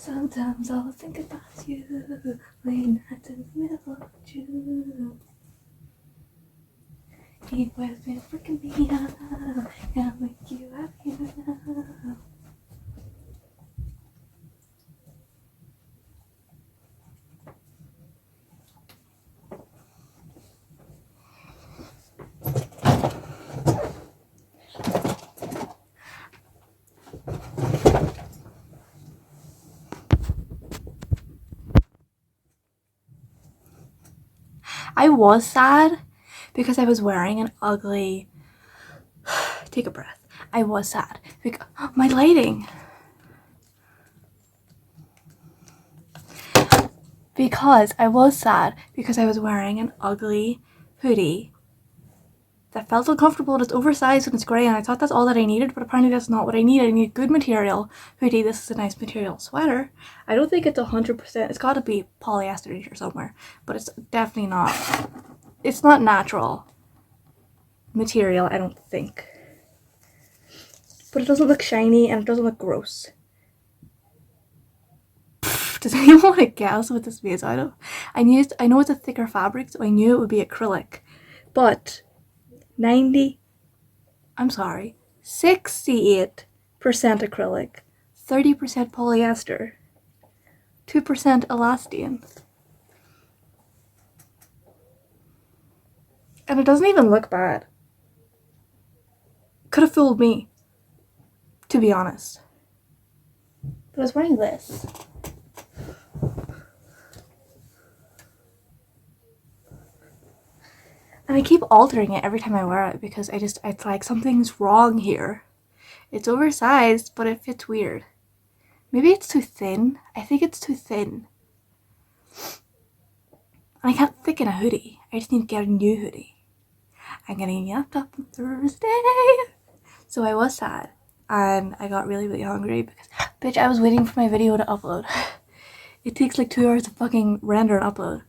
Sometimes I'll think about you, late nights in the middle of June. Keep with me, freaking me out, gotta make you happy now. I was sad because I was wearing an ugly. Take a breath. I was sad because my lighting. Because I was sad because I was wearing an ugly hoodie that felt uncomfortable and it's oversized and it's grey, and I thought that's all that I needed, but apparently that's not what I need. I need good material hoodie. This is a nice material sweater. I don't think it's 100%. It's got to be polyester in here somewhere, but it's definitely not. It's not natural material, I don't think. But it doesn't look shiny and it doesn't look gross. Does anyone want to guess what this means? I know it's a thicker fabric, so I knew it would be acrylic, but 68% acrylic, 30% polyester, 2% elastane. And it doesn't even look bad. Could have fooled me, to be honest. But I was wearing this. And I keep altering it every time I wear it because it's like something's wrong here. It's oversized, but it fits weird. Maybe it's too thin. I think it's too thin. And I can't thicken a hoodie. I just need to get a new hoodie. I'm getting yapped up on Thursday. So I was sad. And I got really, really hungry because, bitch, I was waiting for my video to upload. It takes like 2 hours to fucking render and upload.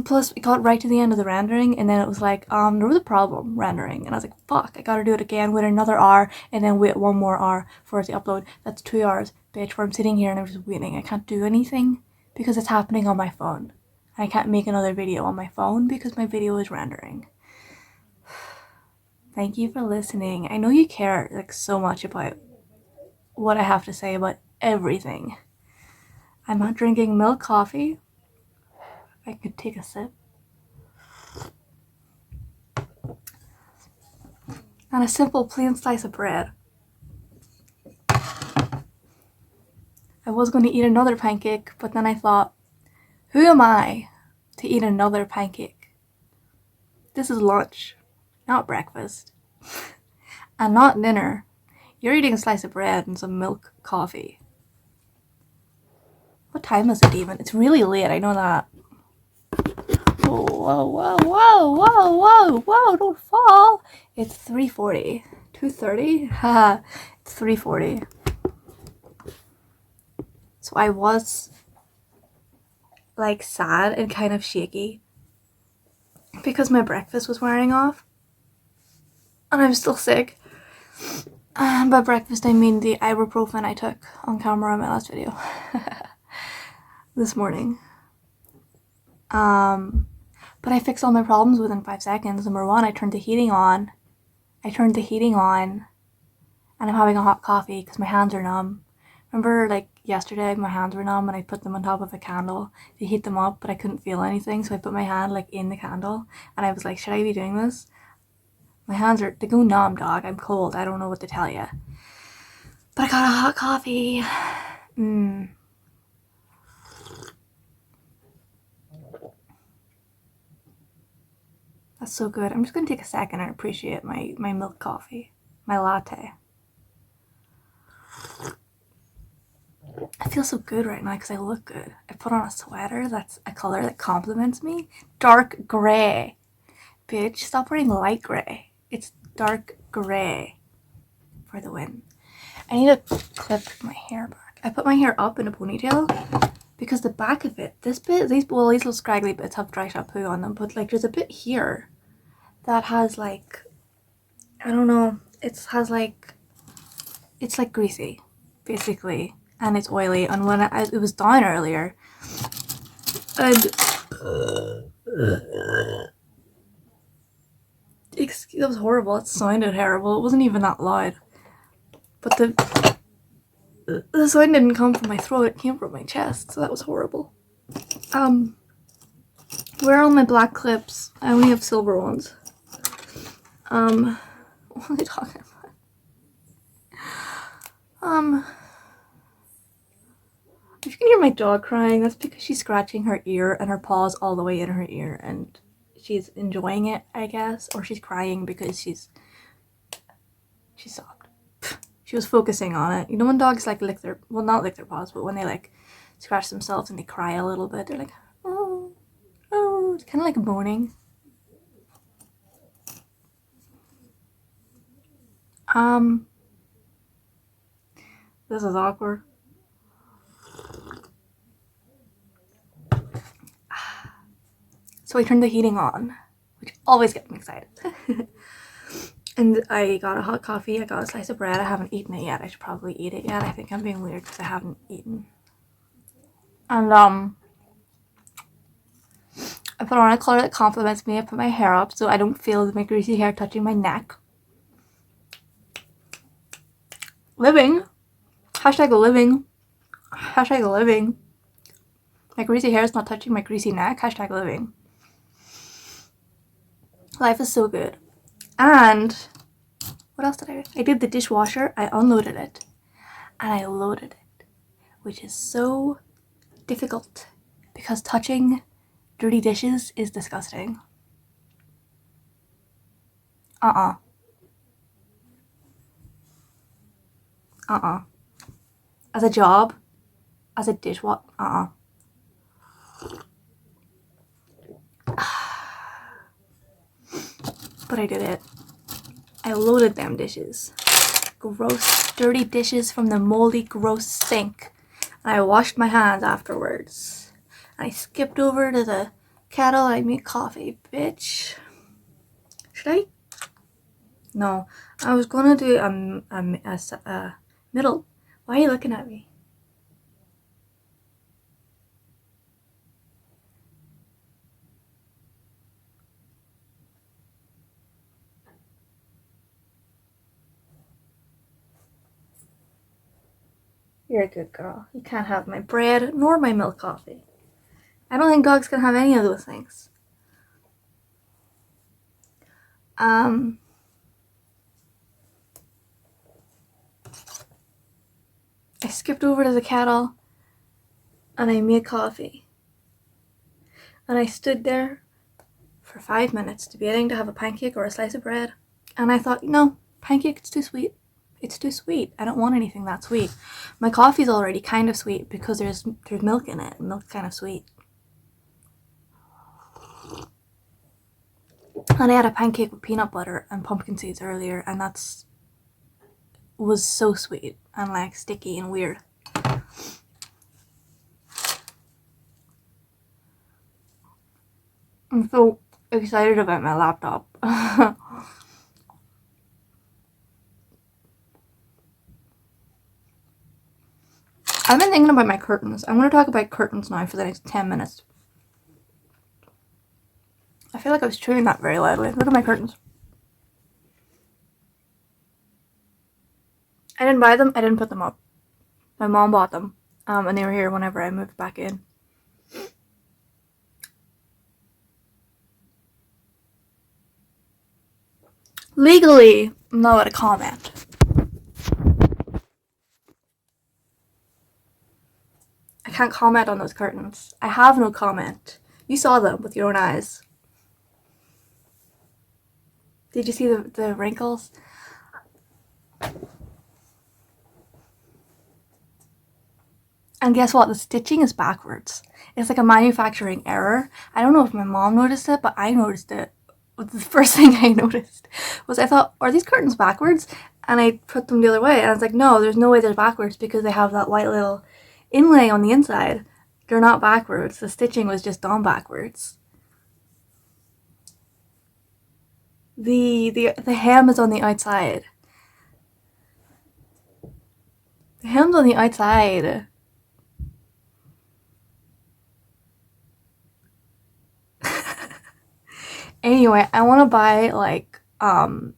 Plus, it got right to the end of the rendering, and then it was like, there was a problem rendering, and I was like, fuck, I gotta do it again, wait another hour, and then wait 1 more hour for it to upload. That's 2 hours, bitch, where I'm sitting here and I'm just waiting. I can't do anything because it's happening on my phone. I can't make another video on my phone because my video is rendering. Thank you for listening. I know you care, like, so much about what I have to say about everything. I'm not drinking milk coffee. I could take a sip. And a simple plain slice of bread. I was going to eat another pancake, but then I thought, who am I to eat another pancake? This is lunch, not breakfast. And not dinner. You're eating a slice of bread and some milk coffee. What time is it even? It's really late, I know that. Whoa, whoa, whoa, whoa, whoa, whoa, don't fall. It's 3:40. 2:30? Haha, it's 3:40. So I was like sad and kind of shaky because my breakfast was wearing off. And I'm still sick. By breakfast I mean the ibuprofen I took on camera in my last video. This morning. But I fixed all my problems within 5 seconds. Number one, I turned the heating on. And I'm having a hot coffee because my hands are numb. Remember, like, yesterday my hands were numb and I put them on top of a candle to heat them up, but I couldn't feel anything, so I put my hand, like, in the candle, and I was like, should I be doing this? My hands they go numb, dog. I'm cold. I don't know what to tell you. But I got a hot coffee. That's so good. I'm just going to take a second and appreciate my milk coffee. My latte. I feel so good right now because I look good. I put on a sweater that's a color that compliments me. Dark gray. Bitch, stop wearing light gray. It's dark gray for the win. I need to clip my hair back. I put my hair up in a ponytail because the back of it, these little scraggly bits have dry shampoo on them, but like there's a bit here that has like, I don't know, it's like greasy, basically. and it's oily. And when it was down earlier, and that was horrible. It sounded terrible. It wasn't even that loud, but the sound didn't come from my throat. It came from my chest, so that was horrible. Where are all my black clips? I only have silver ones. What are they talking about? If you can hear my dog crying, that's because she's scratching her ear and her paw's all the way in her ear, and she's enjoying it, I guess, or she's crying because she stopped. She was focusing on it. You know when dogs like lick their, well, not lick their paws, but when they like scratch themselves and they cry a little bit, they're like, oh, oh, it's kind of like moaning. This is awkward. So I turned the heating on, which always gets me excited. And I got a hot coffee, I got a slice of bread. I haven't eaten it yet. I should probably eat it yet. I think I'm being weird because I haven't eaten. And I put on a color that compliments me. I put my hair up so I don't feel my greasy hair touching my neck. Living. Hashtag living. Hashtag living. My greasy hair is not touching my greasy neck. Hashtag living. Life is so good. And what else did I do? I did the dishwasher. I unloaded it. And I loaded it. Which is so difficult because touching dirty dishes is disgusting. As a job, as a dishwasher, But I did it. I loaded them dishes. Gross, dirty dishes from the moldy, gross sink. And I washed my hands afterwards. I skipped over to the kettle. I made coffee, bitch. Should I? No, I was gonna do a middle. Why are you looking at me? You're a good girl. You can't have my bread nor my milk coffee. I don't think dogs can have any of those things. I skipped over to the kettle and I made coffee. And I stood there for 5 minutes debating to have a pancake or a slice of bread. And I thought, no, pancake, it's too sweet. It's too sweet. I don't want anything that sweet. My coffee's already kind of sweet because there's milk in it. Milk's kind of sweet. And I had a pancake with peanut butter and pumpkin seeds earlier, and was so sweet and like sticky and weird. I'm so excited about my laptop. I've been thinking about my curtains. I'm going to talk about curtains now for the next 10 minutes. I feel like I was chewing that very loudly. Look at my curtains. I didn't buy them. I didn't put them up. My mom bought them. And they were here whenever I moved back in. Legally, I'm not allowed to comment. I can't comment on those curtains. I have no comment. You saw them with your own eyes. Did you see the wrinkles? And guess what? The stitching is backwards. It's like a manufacturing error. I don't know if my mom noticed it, but I noticed it. The first thing I noticed was I thought, are these curtains backwards? And I put them the other way. And I was like, no, there's no way they're backwards because they have that white little inlay on the inside. They're not backwards. The stitching was just done backwards. The hem is on the outside. The hem's on the outside. Anyway, I want to buy like a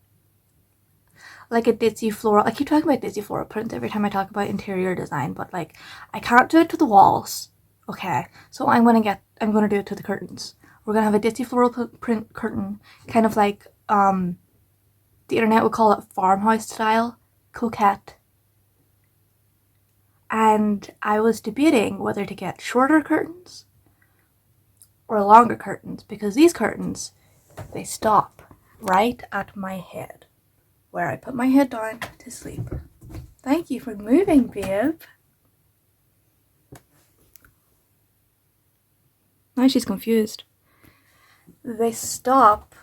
ditzy floral. I keep talking about ditzy floral prints every time I talk about interior design, but like I can't do it to the walls. Okay, so I'm gonna do it to the curtains. We're gonna have a ditzy floral print curtain, kind of like the internet would call it farmhouse style, coquette. And I was debating whether to get shorter curtains or longer curtains, because these curtains, they stop right at my head, where I put my head down to sleep. Thank you for moving, babe. Now she's confused. They stop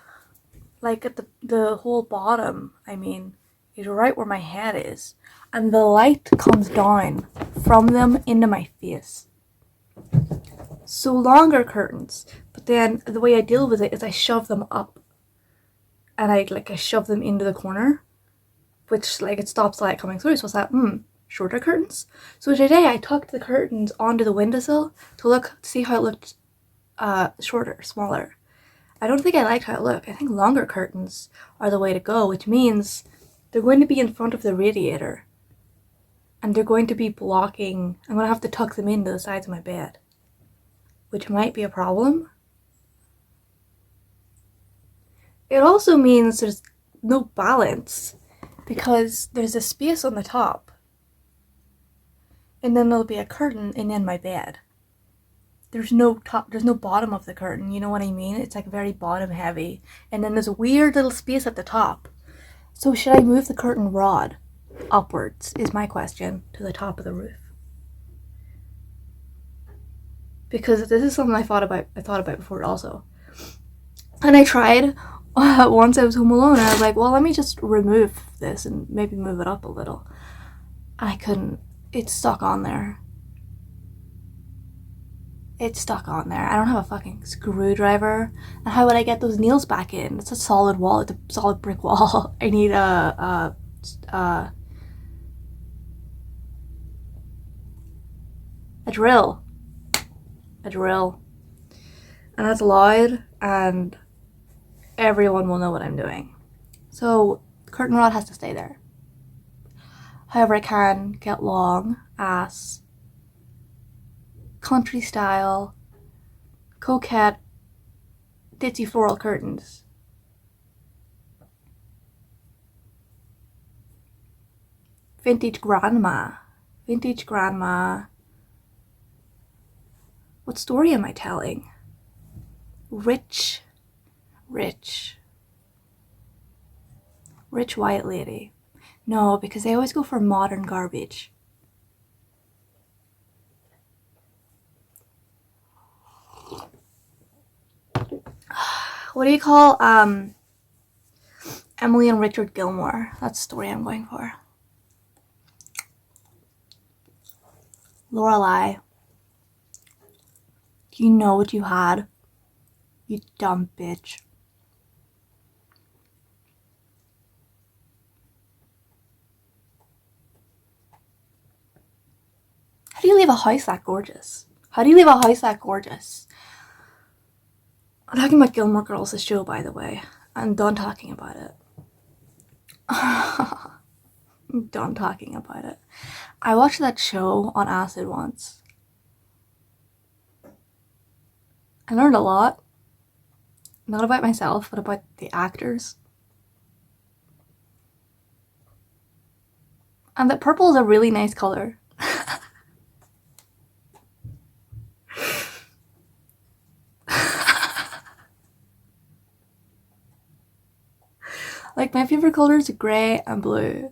like at the whole bottom, I mean, is right where my head is. And the light comes down from them into my face. So longer curtains, but then the way I deal with it is I shove them up. And I shove them into the corner, which like it stops the light coming through. So it's like, shorter curtains. So today I tucked the curtains onto the windowsill to see how it looked shorter, smaller. I don't think I liked how it looked. I think longer curtains are the way to go, which means they're going to be in front of the radiator. And they're going to be blocking, I'm going to have to tuck them into the sides of my bed, which might be a problem. It also means there's no balance, because there's a space on the top, and then there'll be a curtain, and then my bed. There's no top, there's no bottom of the curtain, you know what I mean? It's like very bottom heavy, and then there's a weird little space at the top. So should I move the curtain rod upwards, is my question, to the top of the roof? Because this is something I thought about before also. And I tried once I was home alone, and I was like, well, let me just remove this and maybe move it up a little. I couldn't. It's stuck on there. It's stuck on there. I don't have a fucking screwdriver. And how would I get those nails back in? It's a solid wall. It's a solid brick wall. I need a drill. A drill. And that's loud, and everyone will know what I'm doing. So the curtain rod has to stay there. However, I can get long ass country style coquette ditzy floral curtains. Vintage grandma. What story am I telling? Rich white lady. No, because they always go for modern garbage. What do you call Emily and Richard Gilmore? That's the story I'm going for. Lorelai, do you know what you had? You dumb bitch. How do you leave a house that gorgeous? I'm talking about Gilmore Girls, the show, by the way. I'm done talking about it. I'm done talking about it. I watched that show on acid once. I learned a lot. Not about myself, but about the actors. And that purple is a really nice color. Like, my favorite colors are grey and blue,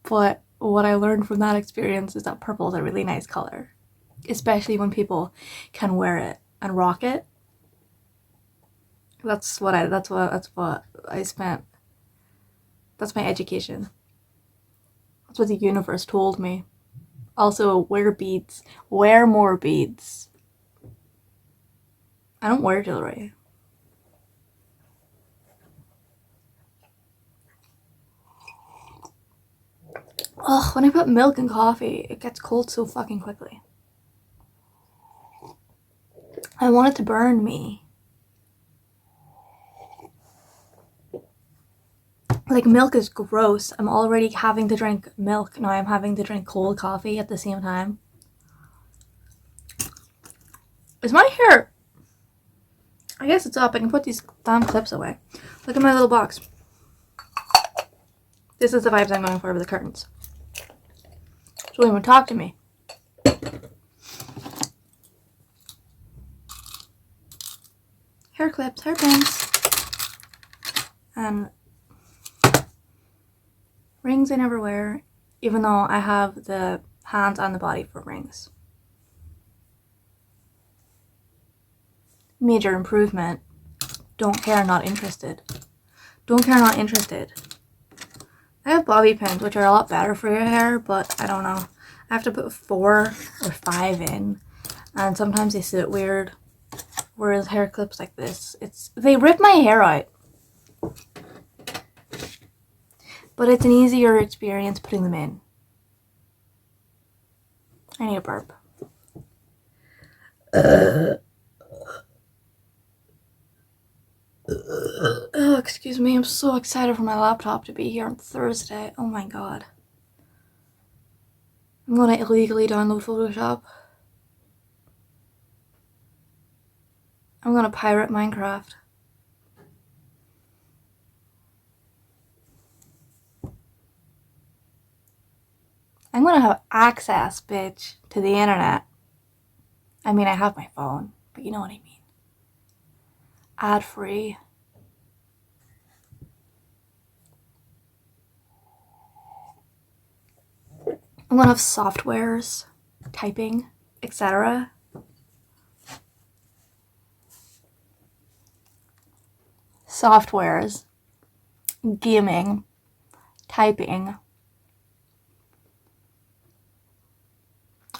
but what I learned from that experience is that purple is a really nice color, especially when people can wear it and rock it. That's what I spent. That's my education. That's what the universe told me. Also, wear beads. Wear more beads. I don't wear jewelry. Ugh, when I put milk in coffee, it gets cold so fucking quickly. I want it to burn me. Like, milk is gross. I'm already having to drink milk. Now I'm having to drink cold coffee at the same time. Is my hair... I guess it's up. I can put these damn clips away. Look at my little box. This is the vibes I'm going for with the curtains. So anyone talk to me. Hair clips, hairpins. And rings I never wear, even though I have the hands and the body for rings. Major improvement. Don't care, not interested. Don't care, not interested. I have bobby pins, which are a lot better for your hair, but I don't know. I have to put 4 or 5 in, and sometimes they sit weird. Whereas hair clips like this, they rip my hair out. But it's an easier experience putting them in. I need a burp. Oh, excuse me, I'm so excited for my laptop to be here on Thursday. Oh my god. I'm gonna illegally download Photoshop. I'm gonna pirate Minecraft. I'm gonna have access, bitch, to the internet. I mean, I have my phone, but you know what I mean. Ad-free. I'm gonna have softwares, typing, etc. Softwares, gaming, typing.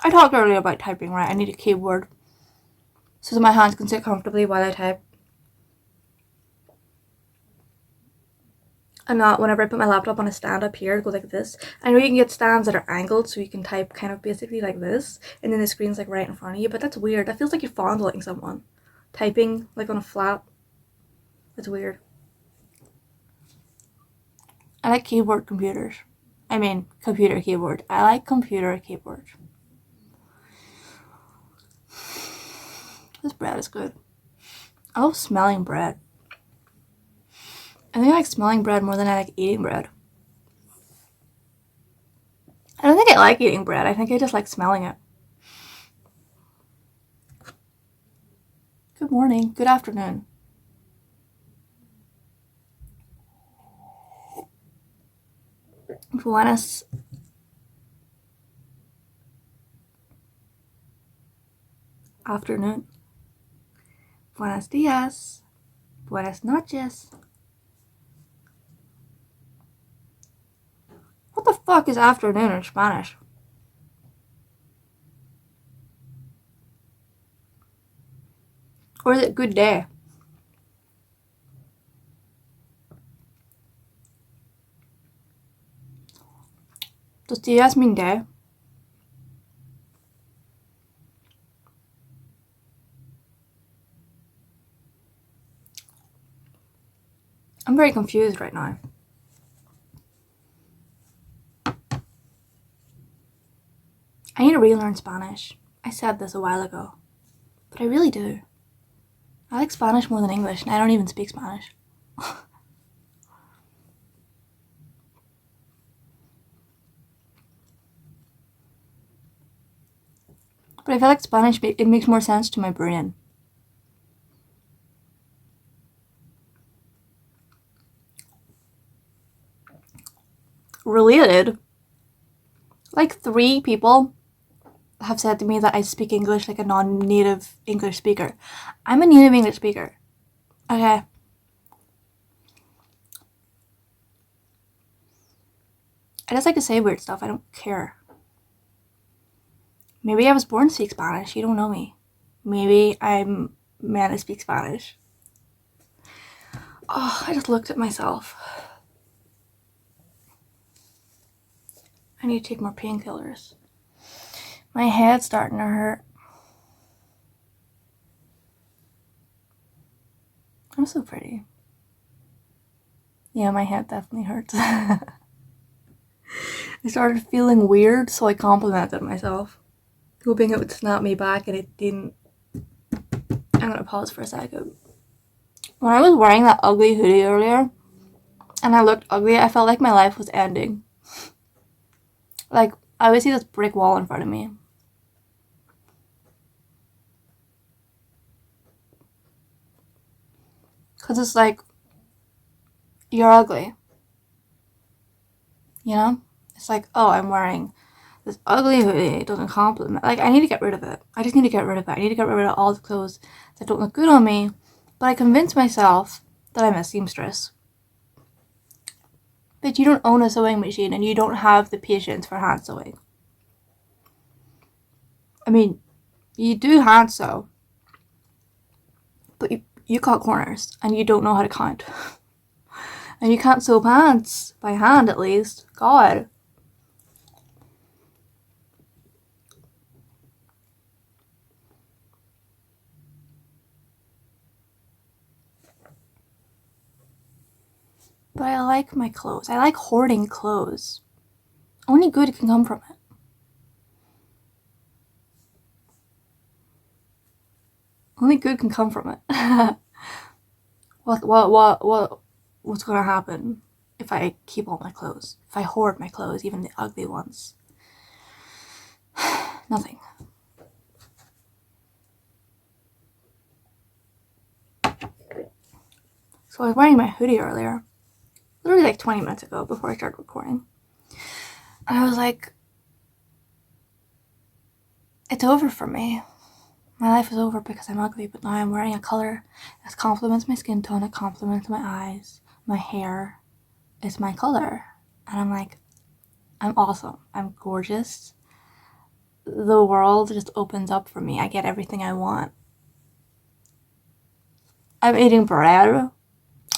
I talked earlier about typing, right? I need a keyboard so that my hands can sit comfortably while I type. And not whenever I put my laptop on a stand up here, it goes like this. I know you can get stands that are angled so you can type kind of basically like this, and then the screen's like right in front of you, but that's weird. That feels like you're fondling someone. Typing like on a flat. That's weird. I like keyboard computers. I mean, computer keyboard. I like computer keyboard. This bread is good. I love smelling bread. I think I like smelling bread more than I like eating bread. I don't think I like eating bread. I think I just like smelling it. Good morning. Good afternoon. Buenas. Afternoon. Buenos dias. Buenas noches. What the fuck is afternoon in Spanish? Or is it good day? Does días mean day? I'm very confused right now. I need to relearn Spanish. I said this a while ago, but I really do. I like Spanish more than English, and I don't even speak Spanish. But I feel like Spanish, it makes more sense to my brain. Related, like 3 people have said to me that I speak English like a non-native English speaker. I'm a native English speaker. Okay. I just like to say weird stuff. I don't care. Maybe I was born to speak Spanish. You don't know me. Maybe I'm meant to speak Spanish. Oh, I just looked at myself. I need to take more painkillers. My head's starting to hurt. I'm so pretty. Yeah, my head definitely hurts. I started feeling weird, so I complimented myself, hoping it would snap me back, and it didn't. I'm gonna pause for a second. When I was wearing that ugly hoodie earlier, and I looked ugly, I felt like my life was ending. Like, I would see this brick wall in front of me. Because it's like, you're ugly. You know? It's like, oh, I'm wearing this ugly hoodie. It doesn't compliment. Like, I need to get rid of it. I just need to get rid of it. I need to get rid of all the clothes that don't look good on me. But I convinced myself that I'm a seamstress. But you don't own a sewing machine and you don't have the patience for hand sewing. I mean, you do hand sew, but you cut corners and you don't know how to count. And you can't sew pants by hand, at least. God. But I like my clothes. I like hoarding clothes. Only good can come from it. Only good can come from it. What's gonna happen if I keep all my clothes? If I hoard my clothes, even the ugly ones? Nothing. So I was wearing my hoodie earlier, literally like 20 minutes ago before I started recording. And I was like, it's over for me. My life is over because I'm ugly, but now I'm wearing a color that complements my skin tone, it complements my eyes, my hair. It's my color. And I'm like, I'm awesome. I'm gorgeous. The world just opens up for me. I get everything I want. I'm eating bread.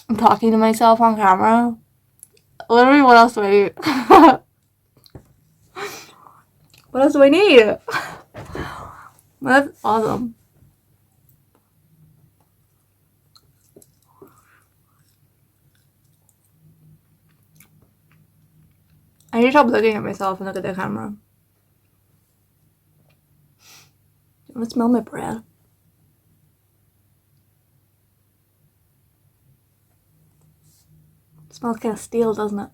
I'm talking to myself on camera. Literally, what else do I need? What else do I need? That's awesome. I need to stop looking at myself and look at the camera. You want to smell my bread? It smells kind of stale, doesn't it?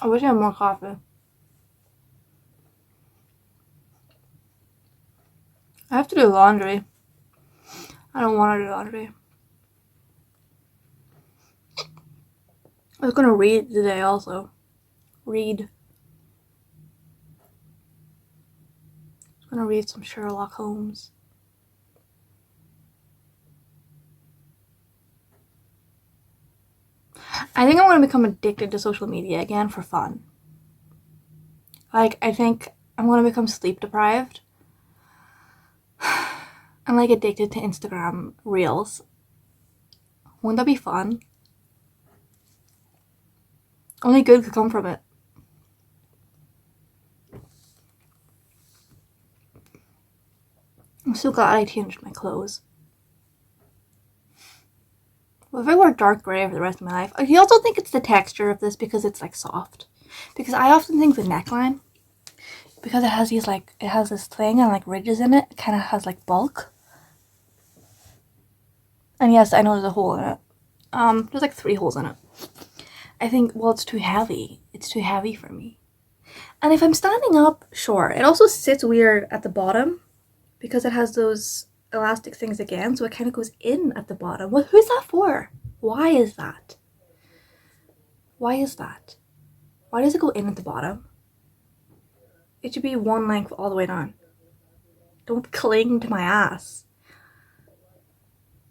I wish I had more coffee. I have to do laundry. I don't want to do laundry. I was gonna read today also. Read. I was gonna read some Sherlock Holmes. I think I'm gonna become addicted to social media again for fun. Like, I think I'm gonna become sleep deprived. I'm like addicted to Instagram reels. Wouldn't that be fun? Only good could come from it. I'm so glad I changed my clothes. Well, if I wear dark grey for the rest of my life, I also think it's the texture of this because it's like soft. Because I often think the neckline, because it has these like, it has this thing and like ridges in it, kind of has like bulk. And yes, I know there's a hole in it. There's like 3 holes in it. I think, well, it's too heavy. It's too heavy for me. And if I'm standing up, sure. It also sits weird at the bottom because it has those elastic things again, so it kind of goes in at the bottom. Well, who's that for? Why is that? Why is that? Why does it go in at the bottom? It should be one length all the way down. Don't cling to my ass.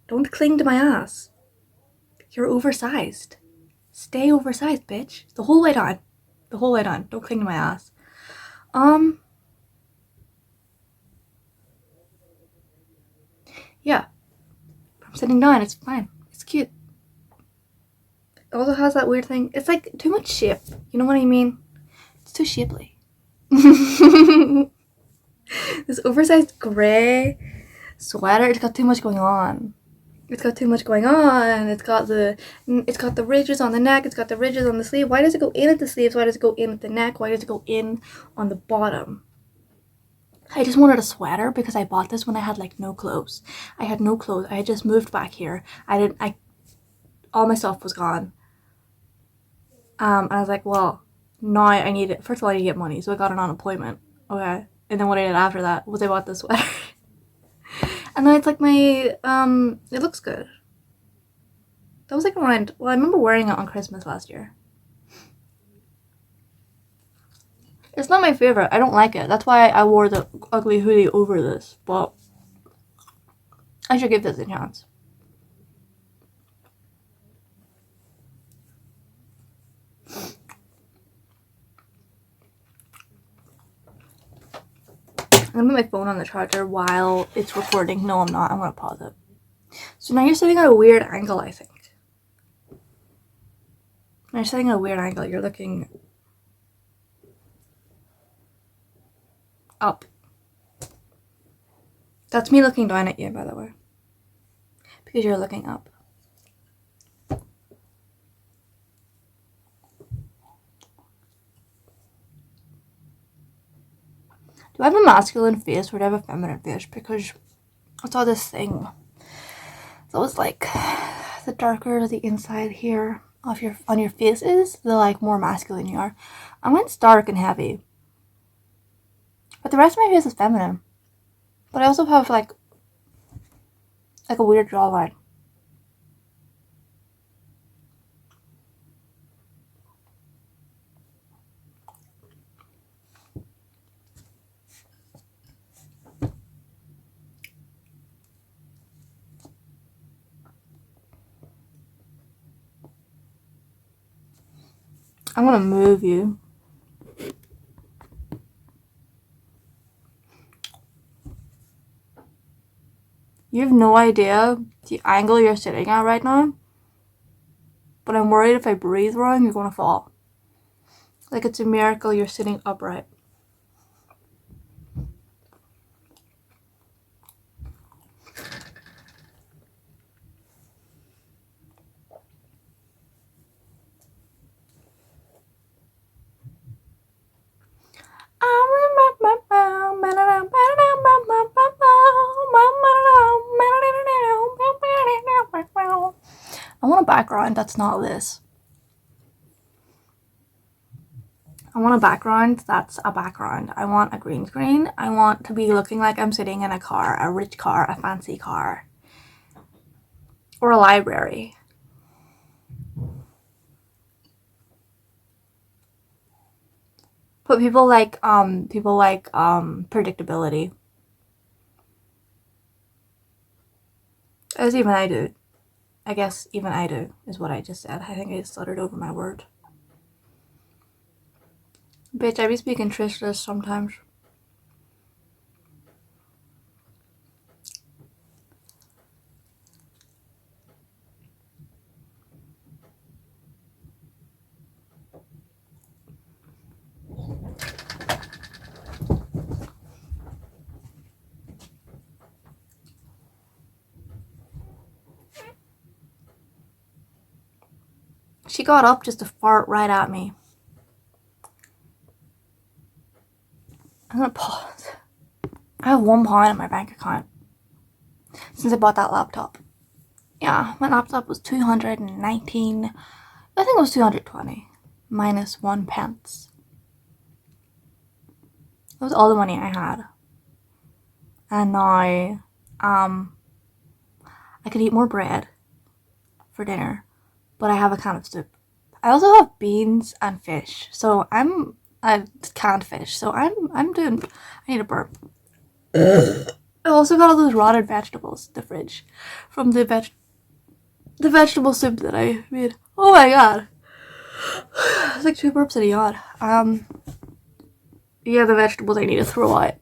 Don't cling to my ass. You're oversized. Stay oversized, bitch. The whole way down. The whole way down. Don't cling to my ass. Yeah. I'm sitting down. It's fine. It's cute. It also has that weird thing. It's like too much shape. You know what I mean? It's too shapely. This oversized grey sweater. It's got too much going on. It's got too much going on. It's got the ridges on the neck. It's got the ridges on the sleeve. Why does it go in at the sleeves? Why does it go in at the neck? Why does it go in on the bottom? I just wanted a sweater because I bought this when I had like no clothes. I had no clothes. I had just moved back here. All my stuff was gone. And I was like, well, now I need it. First of all, I need to get money, so I got an unemployment. Okay. And then what I did after that was I bought this sweater. And then it's like my, it looks good. That was like around, well, I remember wearing it on Christmas last year. It's not my favorite. I don't like it. That's why I wore the ugly hoodie over this, but I should give this a chance. I'm gonna put my phone on the charger while it's recording. No, I'm not. I'm gonna pause it. So now you're sitting at a weird angle, I think. Now you're sitting at a weird angle. You're looking up. That's me looking down at you, by the way. Because you're looking up. Do I have a masculine face or do I have a feminine face? Because I saw this thing that was like the darker the inside here on your face is, the like more masculine you are. Mine's dark and heavy. But the rest of my face is feminine. But I also have like a weird jawline. I'm gonna move you. You have no idea the angle you're sitting at right now. But I'm worried if I breathe wrong, you're gonna fall. Like it's a miracle you're sitting upright. I want a background that's not this. I want a background that's a background. I want a green screen. I want to be looking like I'm sitting in a car, a rich car, a fancy car. Or a library. But people like predictability. As even I do. I guess even I do is what I just said. I think I stuttered over my word. Bitch, I be speaking Trishless sometimes. She got up just to fart right at me. I'm gonna pause. I have £1 in my bank account since I bought that laptop. Yeah, my laptop was 219. I think it was 220 minus 1 pence. That was all the money I had. And now, I could eat more bread for dinner, but I have a can of soup. I also have beans and fish, so I canned fish, so I'm doing. I need a burp. I also got all those rotted vegetables in the fridge from the vegetable soup that I made. Oh my god, it's like 2 burps in a yawn. Yeah, the vegetables I need to throw out.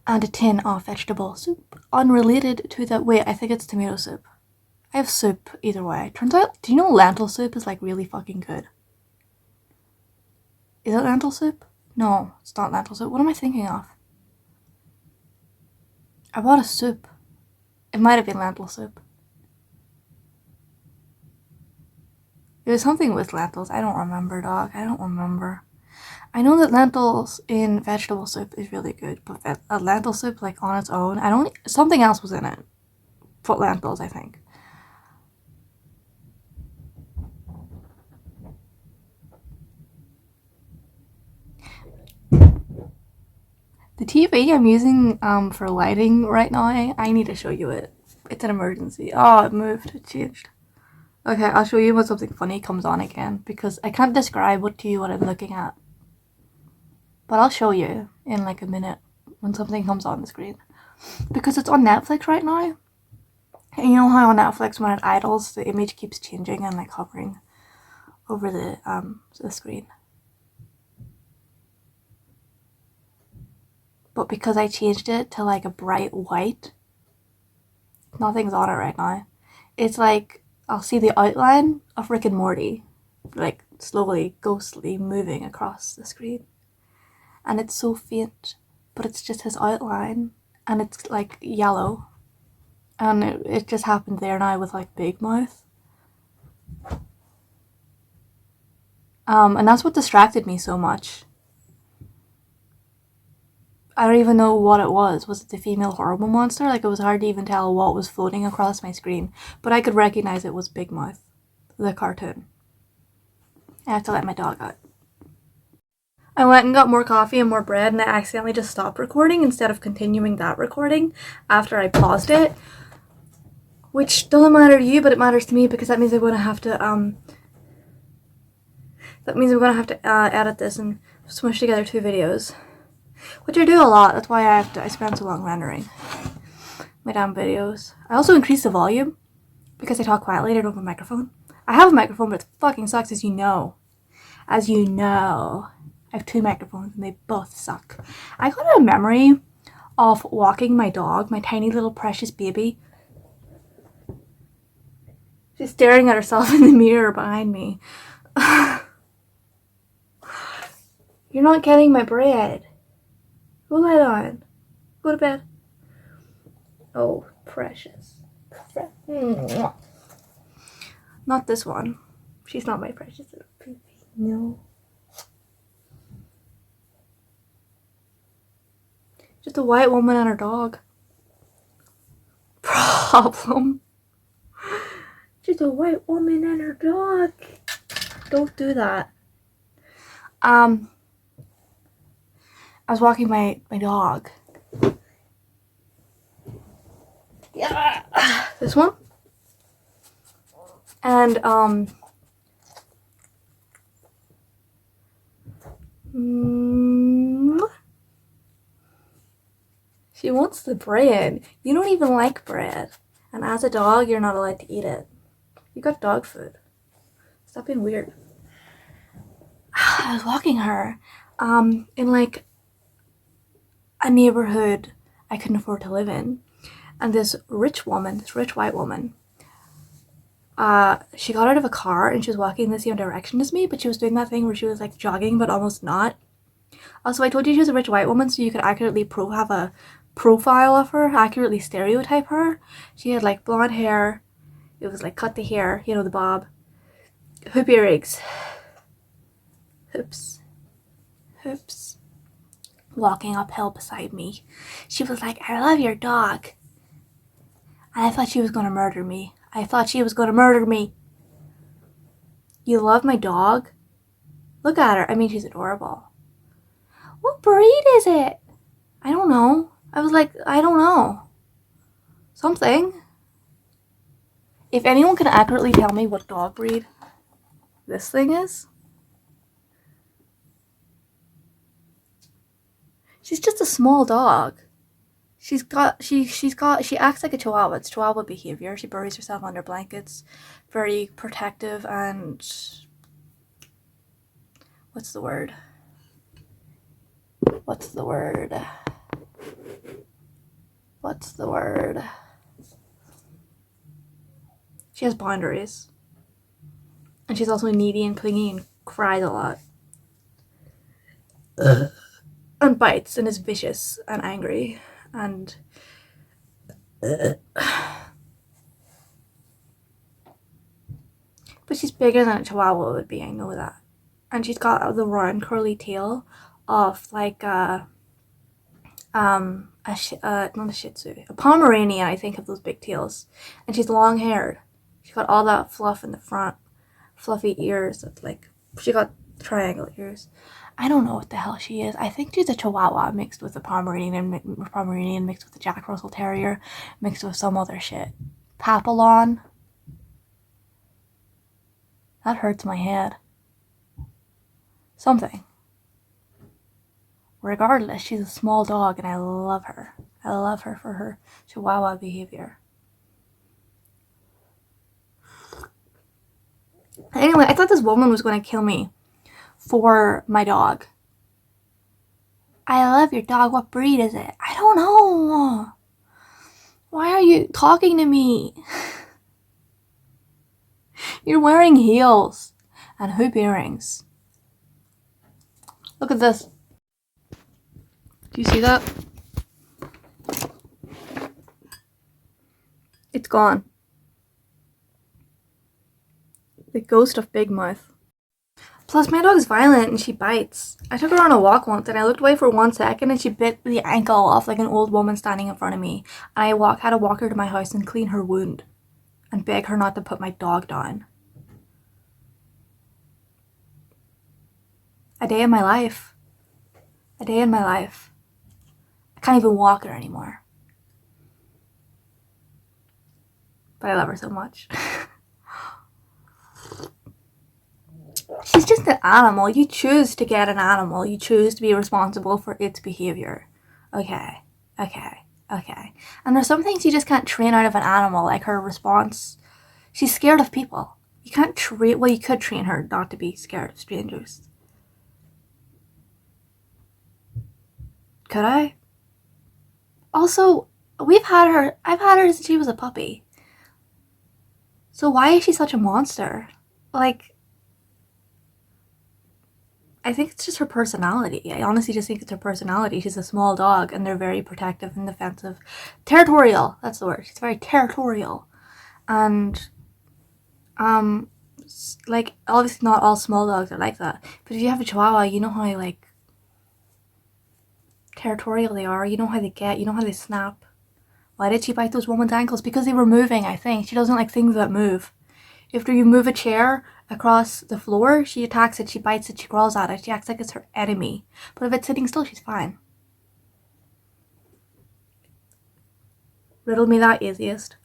and a tin of vegetable soup. Unrelated to the, wait, I think it's tomato soup. I have soup either way. Turns out, do you know lentil soup is like really fucking good? Is it lentil soup? No, it's not lentil soup. What am I thinking of? I bought a soup. It might have been lentil soup. It was something with lentils. I don't remember, dog. I don't remember. I know that lentils in vegetable soup is really good, but a lentil soup like on its own, I don't. Something else was in it. But lentils, I think. The TV I'm using for lighting right now, I need to show you it. It's an emergency. Oh, it moved. It changed. Okay, I'll show you when something funny comes on again, because I can't describe what I'm looking at. But I'll show you in like a minute when something comes on the screen. Because it's on Netflix right now. And you know how on Netflix when it idles, the image keeps changing and like hovering over the screen. But because I changed it to like a bright white, nothing's on it right now. It's like I'll see the outline of Rick and Morty, like slowly, ghostly moving across the screen. And it's so faint, but it's just his outline, and it's like yellow. And it just happened there now with like Big Mouth. And that's what distracted me so much. I don't even know what it was. Was it the female horrible monster? Like, it was hard to even tell what was floating across my screen. But I could recognize it was Big Mouth, the cartoon. I had to let my dog out. I went and got more coffee and more bread, and I accidentally just stopped recording instead of continuing that recording after I paused it. Which doesn't matter to you, but it matters to me because that means I'm gonna have to edit this and smush together 2 videos. Which I do a lot, that's why I spend so long rendering my damn videos. I also increase the volume because I talk quietly and I don't have a microphone. I have a microphone, but it fucking sucks, as you know. As you know. I have 2 microphones and they both suck. I got a memory of walking my dog, my tiny little precious baby. She's staring at herself in the mirror behind me. You're not getting my bread. Go lie down. Go to bed. Oh, precious. Not this one. She's not my precious little baby. No. Just a white woman and her dog. Problem. Just a white woman and her dog. Don't do that. I was walking my dog. Yeah. This one. And she wants the bread. You don't even like bread. And as a dog, you're not allowed to eat it. You got dog food. Stop being weird. I was walking her in like a neighborhood I couldn't afford to live in. And this rich white woman, she got out of a car and she was walking in the same direction as me, but she was doing that thing where she was like jogging but almost not. Also, I told you she was a rich white woman, so you could accurately have a profile of her, accurately stereotype her. She had like blonde hair. It was like cut the hair, you know, the bob. Hoop earrings. Hoops. Walking uphill beside me. She was like, I love your dog. And I thought she was gonna murder me. You love my dog? Look at her. I mean, she's adorable. What breed is it? I don't know. I was like, I don't know. Something. If anyone can accurately tell me what dog breed this thing is. She's just a small dog. She acts like a chihuahua. It's chihuahua behavior. She buries herself under blankets. Very protective and... what's the word? what's the word? She has boundaries. And she's also needy and clingy and cries a lot. And bites and is vicious and angry and but she's bigger than a chihuahua would be, I know that. And she's got the round curly tail of like not a Shih Tzu, a Pomeranian, I think, of those big tails. And she's long haired. She got all that fluff in the front, fluffy ears. That's like she got triangle ears. I don't know what the hell she is. I think she's a Chihuahua mixed with a Pomeranian mixed with a Jack Russell Terrier mixed with some other shit. Papillon. That hurts my head. Something. Regardless, she's a small dog and I love her. I love her for her Chihuahua behavior. Anyway, I thought this woman was going to kill me for my dog. I love your dog. What breed is it? I don't know. Why are you talking to me? You're wearing heels and hoop earrings. Look at this. Do you see that? It's gone. The ghost of Big Mouth. Plus, my dog's violent and she bites. I took her on a walk once and I looked away for 1 second and she bit the ankle off like an old woman standing in front of me. And I had to walk her to my house and clean her wound and beg her not to put my dog down. A day in my life. A day in my life. I can't even walk her anymore. But I love her so much. She's just an animal. You choose to get an animal. You choose to be responsible for its behavior. Okay. And there's some things you just can't train out of an animal, like her response. She's scared of people. You can't train, well, you could train her not to be scared of strangers. Could I? Also, I've had her since she was a puppy. So why is she such a monster? Like, I think it's just her personality. I honestly just think it's her personality. She's a small dog and they're very protective and defensive. Territorial, that's the word. She's very territorial. And, like, obviously not all small dogs are like that. But if you have a Chihuahua, you know how, like, territorial they are. You know how they get. You know how they snap. Why did she bite those woman's ankles? Because they were moving, I think. She doesn't like things that move. If you move a chair across the floor, she attacks it, she bites it, she crawls at it. She acts like it's her enemy. But if it's sitting still, she's fine. Riddle me that, atheist.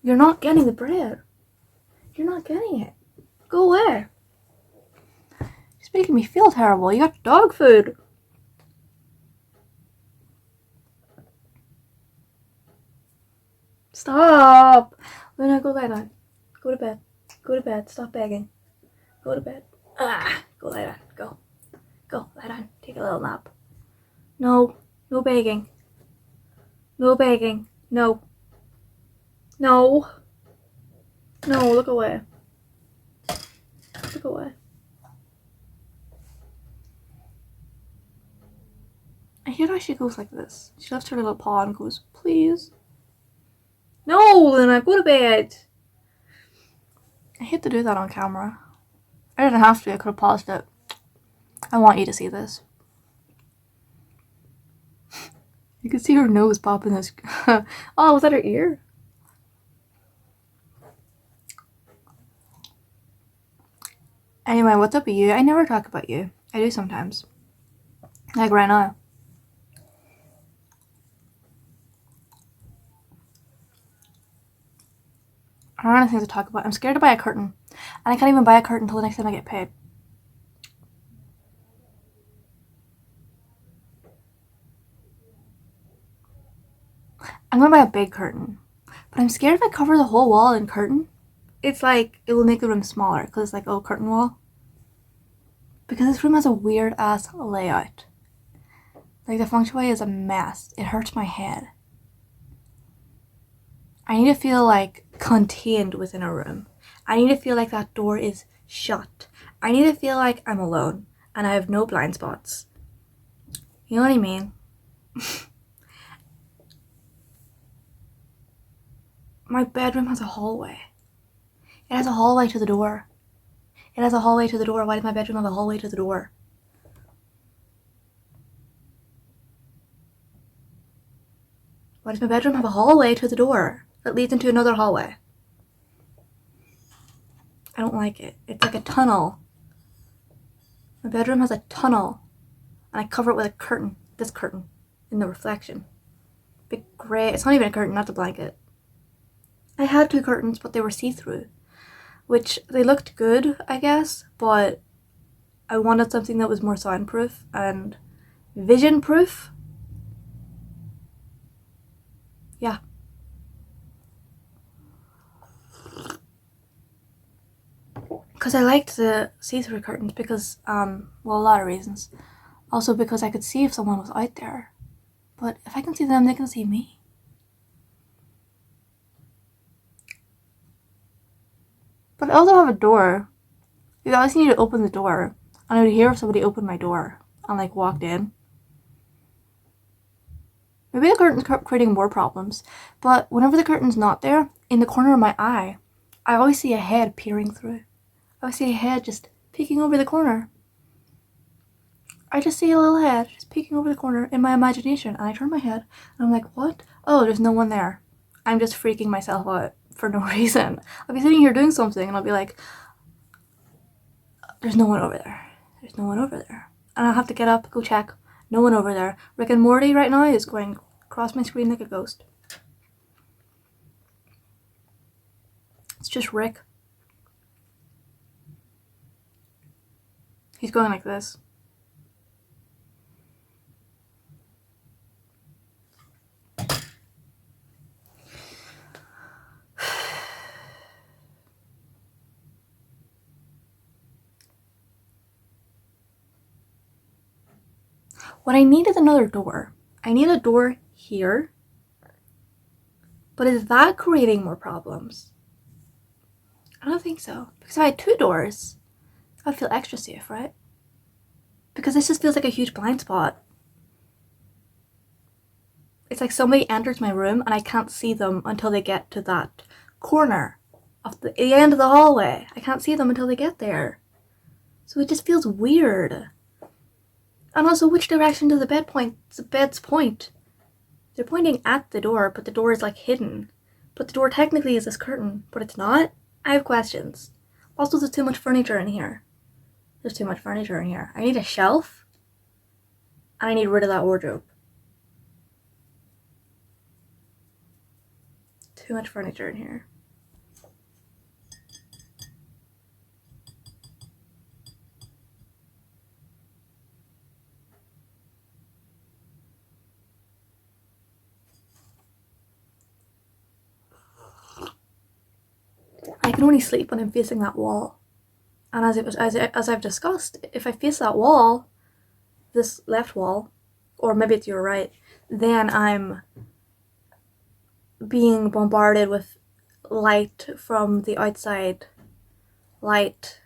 You're not getting the bread. You're not getting it. Go away. She's making me feel terrible. You got dog food. Stop. Luna, go lie down. Go to bed. Go to bed. Stop begging. Go to bed. Go lie down. Go. Go, lie down. Take a little nap. No. No begging. No begging. No. No. No, look away. Look away. I hear how she goes like this. She lifts her little paw and goes, please. No, Luna, go to bed. I hate to do that on camera. I didn't have to, I could have paused it. I want you to see this. You can see her nose popping this. Oh, was that her ear? Anyway, what's up with you? I never talk about you. I do sometimes. Like right now. I don't have anything to talk about. I'm scared to buy a curtain. And I can't even buy a curtain until the next time I get paid. I'm gonna buy a big curtain. But I'm scared if I cover the whole wall in curtain, it's like it will make the room smaller because it's like, oh, curtain wall. Because this room has a weird ass layout. Like the feng shui is a mess. It hurts my head. I need to feel like contained within a room. I need to feel like that door is shut. I need to feel like I'm alone and I have no blind spots. You know what I mean? My bedroom has a hallway. It has a hallway to the door. It has a hallway to the door. Why does my bedroom have a hallway to the door? Why does my bedroom have a hallway to the door that leads into another hallway? I don't like it. It's like a tunnel. My bedroom has a tunnel. And I cover it with a curtain. This curtain. In the reflection. Big grey. It's not even a curtain, not a blanket. I had 2 curtains, but they were see-through. Which, they looked good, I guess. But I wanted something that was more soundproof and vision-proof. Yeah. Because I liked the see-through curtains because, well, a lot of reasons. Also because I could see if someone was out there. But if I can see them, they can see me. But I also have a door. You always need to open the door. And I would hear if somebody opened my door and like walked in. Maybe the curtain's creating more problems. But whenever the curtain's not there, in the corner of my eye, I always see a head peering through. I always see a head just peeking over the corner. I just see a little head just peeking over the corner in my imagination. And I turn my head and I'm like, what? Oh, there's no one there. I'm just freaking myself out for no reason. I'll be sitting here doing something and I'll be like, there's no one over there. There's no one over there. And I'll have to get up, go check. No one over there. Rick and Morty right now is going across my screen like a ghost. It's just Rick. He's going like this. What I need is another door. I need a door here. But is that creating more problems? I don't think so. Because if I had 2 doors, I'd feel extra safe, right? Because this just feels like a huge blind spot. It's like somebody enters my room and I can't see them until they get to that corner of the end of the hallway. I can't see them until they get there. So it just feels weird. And also, which direction does the bed's point? They're pointing at the door, but the door is like hidden. But the door technically is this curtain, but it's not. I have questions. Also, there's too much furniture in here. There's too much furniture in here. I need a shelf. And I need rid of that wardrobe. Too much furniture in here. I can only sleep when I'm facing that wall. And as I've discussed, if I face that wall, this left wall, or maybe it's your right, then I'm being bombarded with light from the outside, light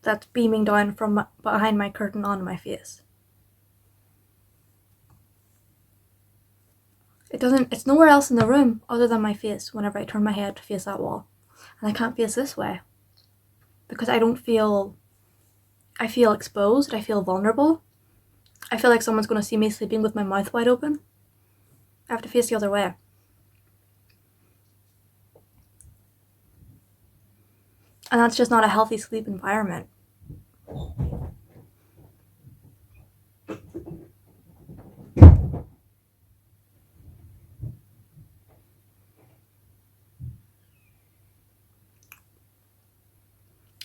that's beaming down from behind my curtain onto my face. It's nowhere else in the room other than my face whenever I turn my head to face that wall. And I can't face this way. Because I feel exposed, I feel vulnerable. I feel like someone's going to see me sleeping with my mouth wide open. I have to face the other way. And that's just not a healthy sleep environment.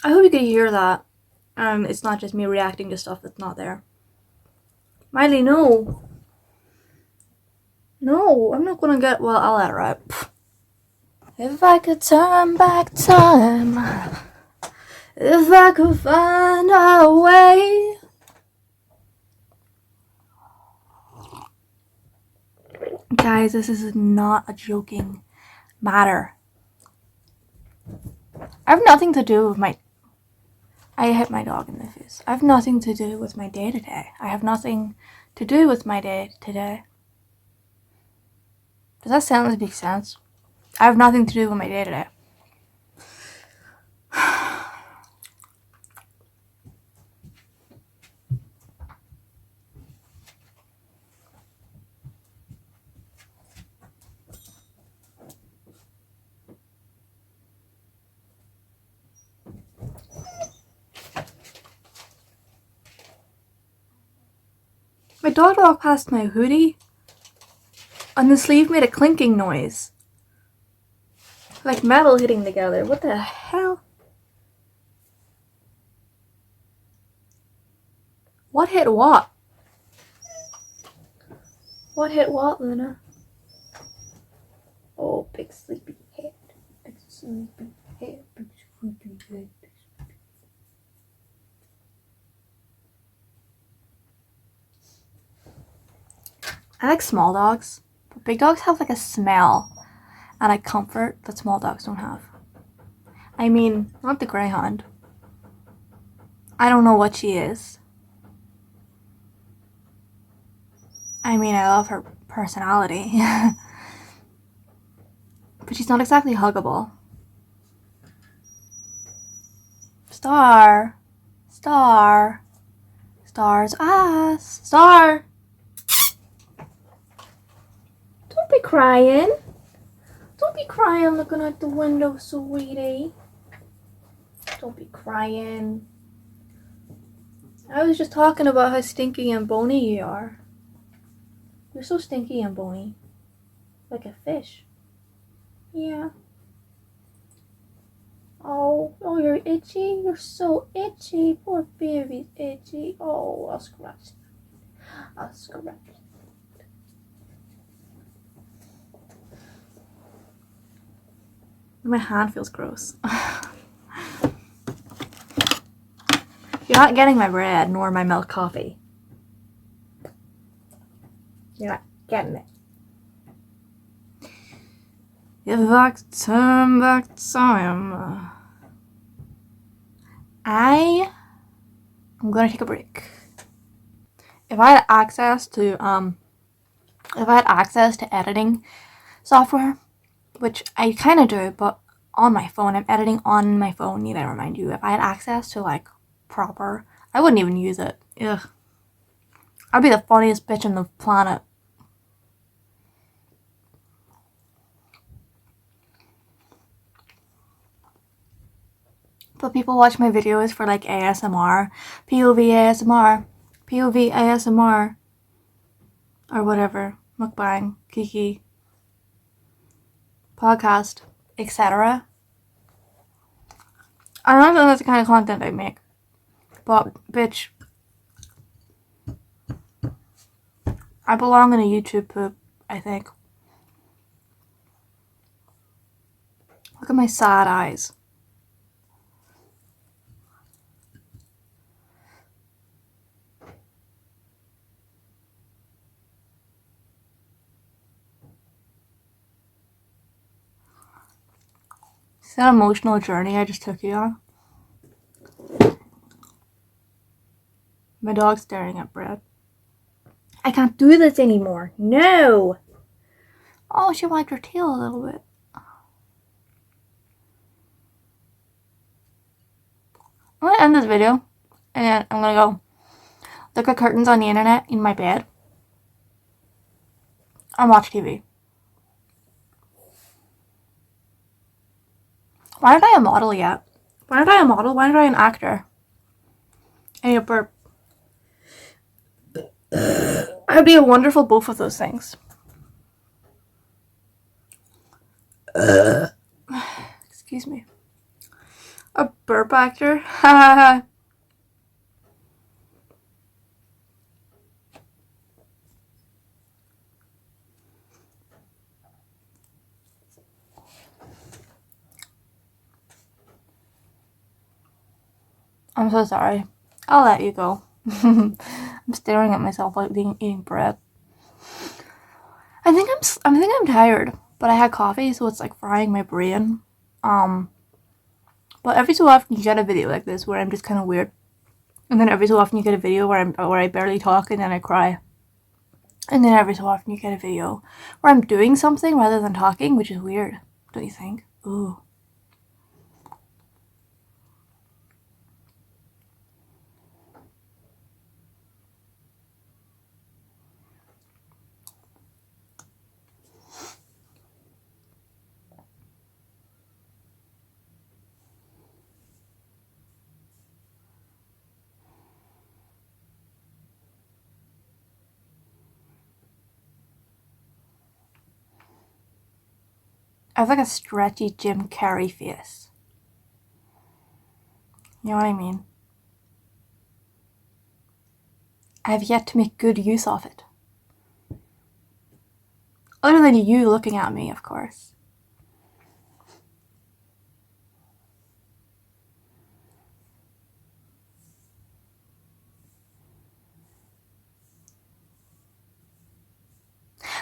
I hope you could hear that. It's not just me reacting to stuff that's not there. Miley, no. No, I'm not gonna get, well, I'll let her out. If I could turn back time, if I could find a way. Guys, this is not a joking matter. I have nothing to do with my... I hit my dog in the face. I have nothing to do with my day-to-day. I have nothing to do with my day-to-day. Does that sentence make sense? I have nothing to do with my day-to-day. My dog walked past my hoodie and the sleeve made a clinking noise. Like metal hitting together. What the hell? What hit what? What hit what, Luna? Oh, big sleepy head. Big sleepy head. Big sleepy head. I like small dogs, but big dogs have like a smell and a comfort that small dogs don't have. I mean, not the greyhound. I don't know what she is. I mean, I love her personality. But she's not exactly huggable. Star. Star. Star's ass. Star. Don't be crying. Don't be crying looking out the window, sweetie. Don't be crying. I was just talking about how stinky and bony you are. You're so stinky and bony. Like a fish. Yeah. Oh, you're itchy? You're so itchy. Poor baby's itchy. Oh, I'll scratch. I'll scratch. My hand feels gross. You're not getting my bread nor my milk coffee. You're not getting it. If I could turn back time, I'm gonna take a break. If I had access to editing software, which I kind of do, but on my phone, I'm editing on my phone. Need I remind you? If I had access to like proper, I wouldn't even use it. Ugh, I'd be the funniest bitch on the planet. But people watch my videos for like ASMR, POV ASMR, POV ASMR, or whatever, Mukbang, Kiki, podcast, etc. I don't know if that's the kind of content I make, but bitch, I belong in a YouTube poop, I think. Look at my sad eyes. See that emotional journey I just took you on? My dog's staring at bread. I can't do this anymore. No! Oh, she wagged her tail a little bit. I'm gonna end this video and then I'm gonna go look at curtains on the internet in my bed and watch TV. Why aren't I a model yet? Why aren't I a model? Why aren't I an actor? I need a burp. I'd be a wonderful both of those things. Excuse me. A burp actor? I'm so sorry. I'll let you go. I'm staring at myself like eating bread. I think I'm tired, but I had coffee, so it's like frying my brain. But every so often you get a video like this where I'm just kind of weird, and then every so often you get a video where I barely talk and then I cry, and then every so often you get a video where I'm doing something rather than talking, which is weird, don't you think? Ooh. I have like a stretchy Jim Carrey face. You know what I mean? I have yet to make good use of it. Other than you looking at me, of course.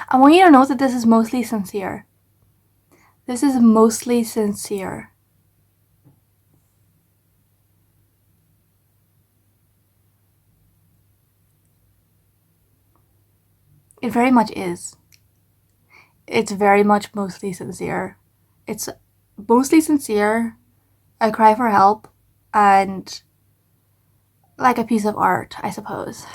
I want you to know that this is mostly sincere. This is mostly sincere. It very much is. It's very much mostly sincere. It's mostly sincere. I cry for help, and like a piece of art, I suppose.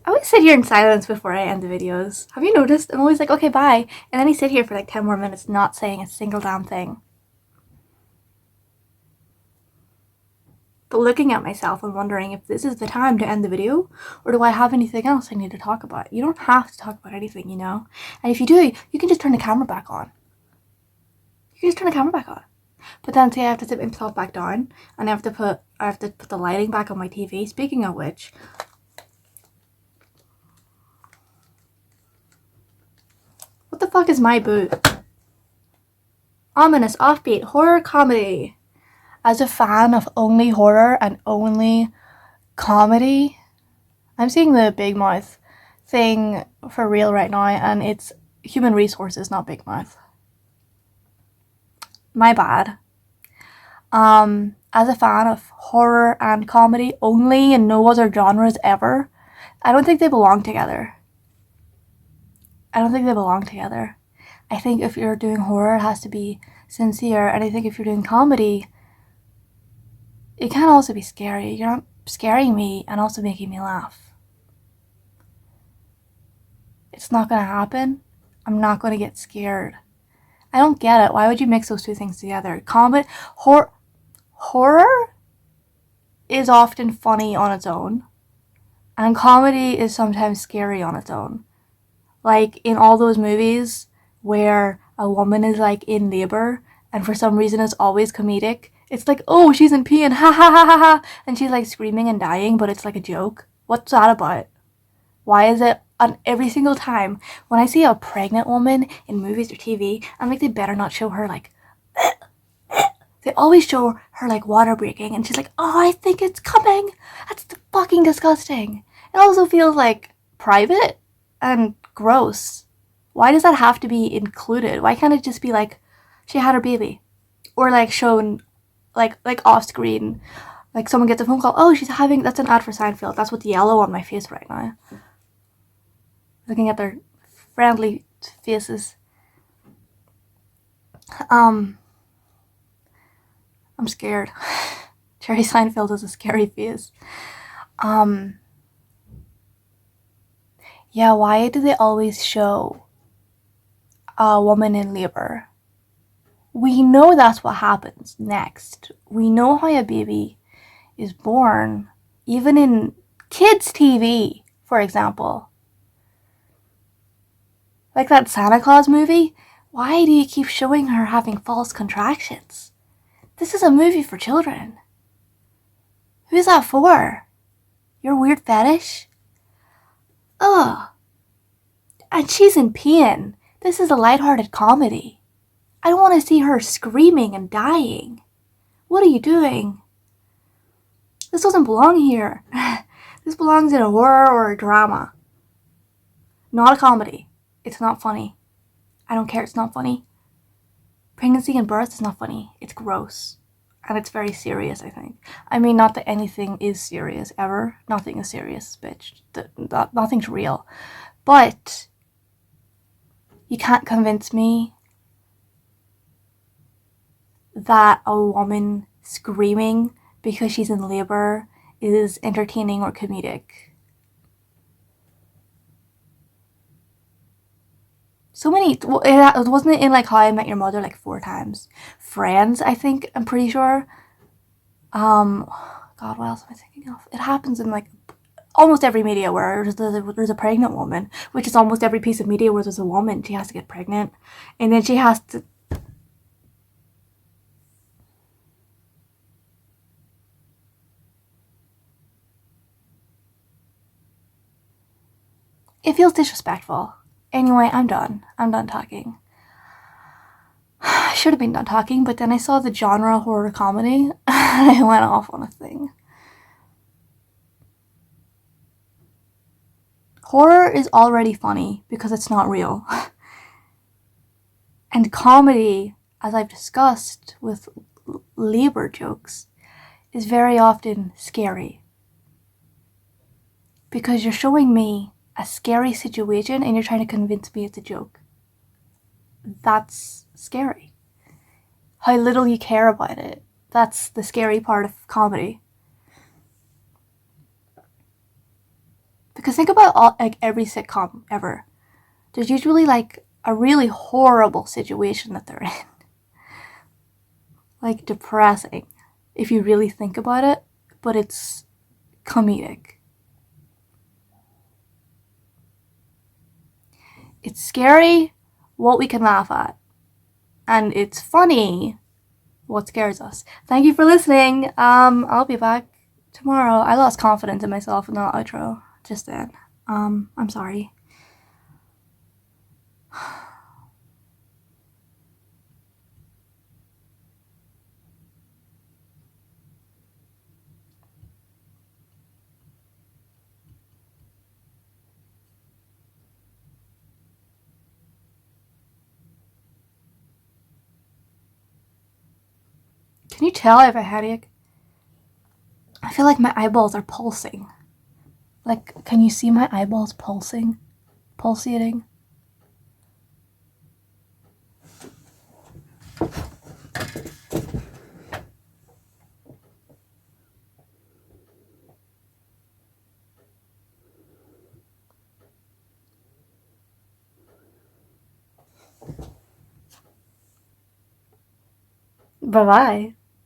I always sit here in silence before I end the videos. Have you noticed? I'm always like, okay, bye. And then I sit here for like 10 more minutes not saying a single damn thing. But looking at myself and wondering if this is the time to end the video, or do I have anything else I need to talk about? You don't have to talk about anything, you know? And if you do, you can just turn the camera back on. You can just turn the camera back on. But then say I have to sit myself back down, and I have to put the lighting back on my TV. Speaking of which, what the fuck is my boot? Ominous, offbeat, horror comedy. As a fan of only horror and only comedy, I'm seeing the Big Mouth thing for real right now, and it's human resources, not Big Mouth. My bad. As a fan of horror and comedy only and no other genres ever, I don't think they belong together. I think if you're doing horror, it has to be sincere, and I think if you're doing comedy, it can also be scary. You're not scaring me and also making me laugh. It's not gonna happen. I'm not gonna get scared. I don't get it. Why would you mix those two things together? Horror is often funny on its own, and comedy is sometimes scary on its own. Like in all those movies where a woman is like in labor and for some reason it's always comedic. It's like, oh, she's in pain, ha ha ha ha ha, and she's like screaming and dying, but it's like a joke. What's that about? Why is it on every single time when I see a pregnant woman in movies or TV, I'm like, they better not show her like, they always show her like water breaking, and she's like, oh, I think it's coming. That's fucking disgusting. It also feels like private and gross. Why does that have to be included? Why can't it just be like she had her baby, or like shown like off screen, like someone gets a phone call, oh, she's having, that's an ad for Seinfeld. That's what's yellow on my face right now. Looking at their friendly faces. I'm scared. Jerry Seinfeld has a scary face. Yeah, why do they always show a woman in labor? We know that's what happens next. We know how a baby is born, even in kids' TV, for example. Like that Santa Claus movie, why do you keep showing her having false contractions? This is a movie for children. Who's that for? Your weird fetish? Ugh. And she's in pain. This is a lighthearted comedy. I don't want to see her screaming and dying. What are you doing? This doesn't belong here. This belongs in a horror or a drama. Not a comedy. It's not funny. I don't care, it's not funny. Pregnancy and birth is not funny. It's gross. And it's very serious, I think. I mean, not that anything is serious, ever. Nothing is serious, bitch. Nothing's real. But you can't convince me that a woman screaming because she's in labor is entertaining or comedic. So many, wasn't it in like How I Met Your Mother like 4 times? Friends, I think, I'm pretty sure. God, what else am I thinking of? It happens in like almost every media where there's a pregnant woman, which is almost every piece of media where there's a woman. She has to get pregnant, and then she has to. It feels disrespectful. Anyway, I'm done. I'm done talking. I should have been done talking, but then I saw the genre horror comedy, and I went off on a thing. Horror is already funny because it's not real. And comedy, as I've discussed with labor jokes, is very often scary. Because you're showing me a scary situation and you're trying to convince me it's a joke. That's scary. How little you care about it. That's the scary part of comedy. Because think about like every sitcom ever. There's usually like a really horrible situation that they're in. Like depressing, if you really think about it, but it's comedic. It's scary what we can laugh at, and it's funny what scares us. Thank you for listening. I'll be back tomorrow. I lost confidence in myself in the outro just then. I'm sorry. Can you tell I have a headache? I feel like my eyeballs are pulsing. Like, can you see my eyeballs pulsing? Pulsating? Bye-bye.